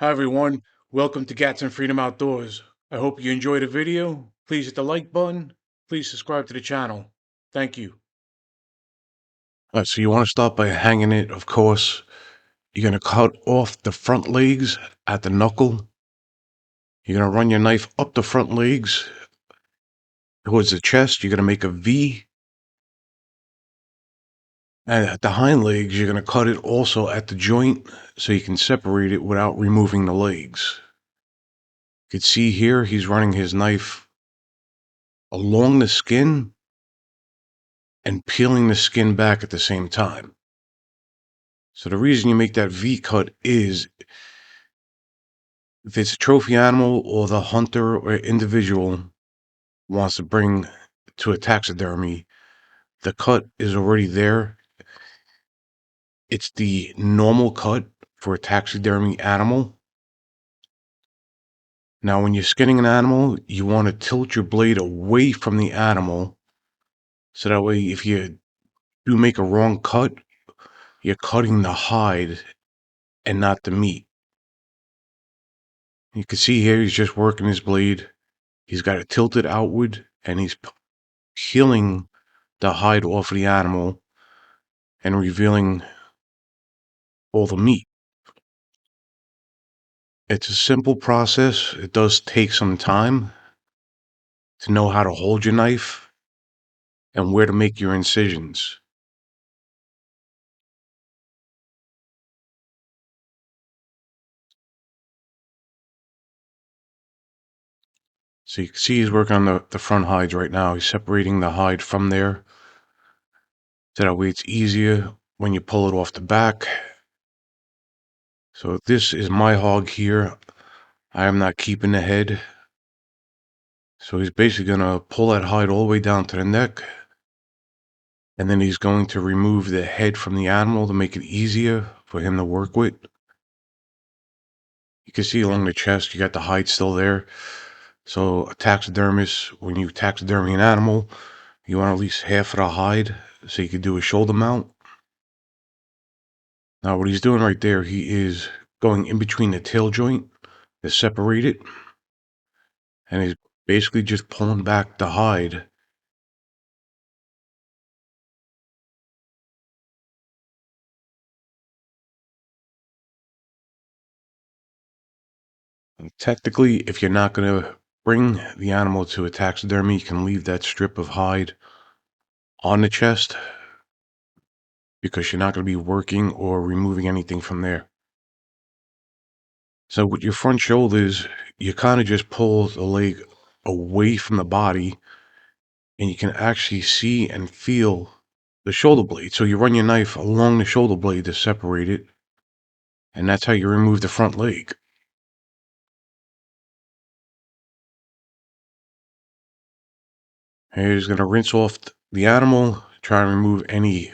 Hi everyone, welcome to Gats and Freedom Outdoors. I hope you enjoyed the video. Please hit the like button. Please subscribe to the channel. Thank you. Alright, so you want to start by hanging it, of course. You're going to cut off the front legs at the knuckle. You're going to run your knife up the front legs towards the chest. You're going to make a V. And at the hind legs, you're going to cut it also at the joint so you can separate it without removing the legs. You can see here he's running his knife along the skin and peeling the skin back at the same time. So the reason you make that V cut is if it's a trophy animal or the hunter or individual wants to bring to a taxidermy, the cut is already there. It's the normal cut for a taxidermy animal. Now, when you're skinning an animal, you want to tilt your blade away from the animal. So that way, if you do make a wrong cut, you're cutting the hide and not the meat. You can see here, he's just working his blade. He's got it tilted outward and he's peeling the hide off of the animal and revealing all the meat. It's a simple process. It does take some time to know how to hold your knife and where to make your incisions. So you can see he's working on the front hides right now. He's separating the hide from there. So that way it's easier when you pull it off the back. So this is my hog here. I am not keeping the head. So he's basically going to pull that hide all the way down to the neck. And then he's going to remove the head from the animal to make it easier for him to work with. You can see along the chest, you got the hide still there. So a taxidermist, when you taxidermy an animal, you want at least half of the hide so you can do a shoulder mount. Now what he's doing right there, he is going in between the tail joint to separate it. And he's basically just pulling back the hide. And technically, if you're not going to bring the animal to a taxidermy, you can leave that strip of hide on the chest because you're not going to be working or removing anything from there. So with your front shoulders, you kind of just pull the leg away from the body and you can actually see and feel the shoulder blade. So you run your knife along the shoulder blade to separate it. And that's how you remove the front leg. He's going to rinse off the animal, try and remove any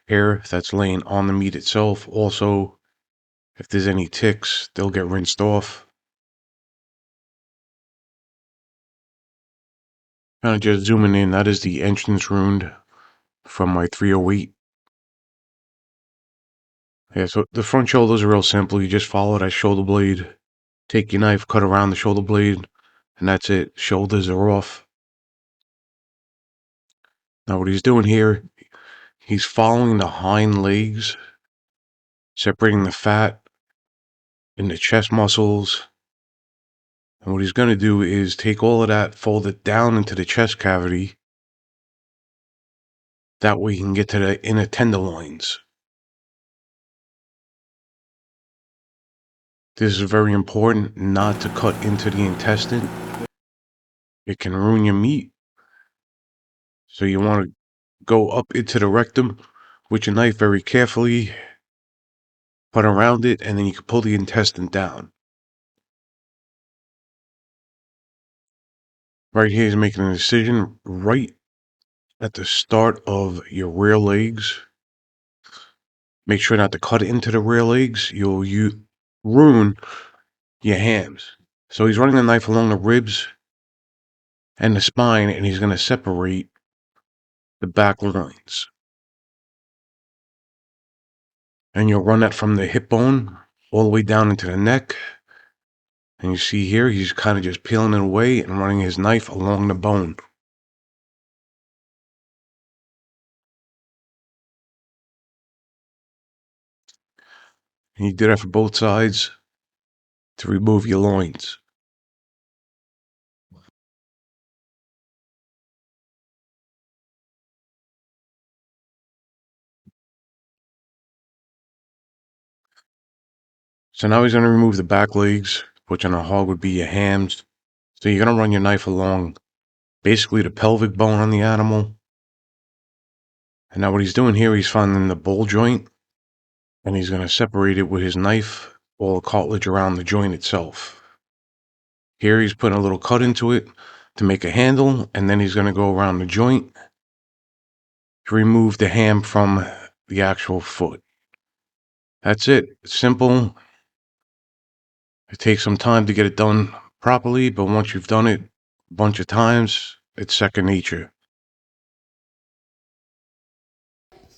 hair that's laying on the meat itself. Also, if there's any ticks, they'll get rinsed off. Kind of just zooming in, that is the entrance wound from my 308. Yeah, so the front shoulders are real simple. You just follow that shoulder blade, take your knife, cut around the shoulder blade, and that's it. Shoulders are off. Now what he's doing here, he's following the hind legs, separating the fat in the chest muscles. And what he's going to do is take all of that, fold it down into the chest cavity. That way he can get to the inner tenderloins. This is very important not to cut into the intestine. It can ruin your meat. So you want to go up into the rectum with your knife very carefully, cut around it, and then you can pull the intestine down. Right here is making an incision right at the start of your rear legs. Make sure not to cut into the rear legs. You'll ruin your hams. So he's running the knife along the ribs and the spine, and he's going to separate the back loins. And you'll run that from the hip bone all the way down into the neck. And you see here, he's kind of just peeling it away and running his knife along the bone. And you do that for both sides to remove your loins. So now he's going to remove the back legs, which on a hog would be your hams. So you're going to run your knife along basically the pelvic bone on the animal. And now what he's doing here, he's finding the bowl joint, and he's going to separate it with his knife, all the cartilage around the joint itself. Here he's putting a little cut into it to make a handle, and then he's going to go around the joint to remove the ham from the actual foot. That's it. It's simple. It takes some time to get it done properly, but once you've done it a bunch of times, it's second nature.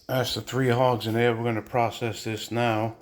That's the 3 hogs in there. We're going to process this now.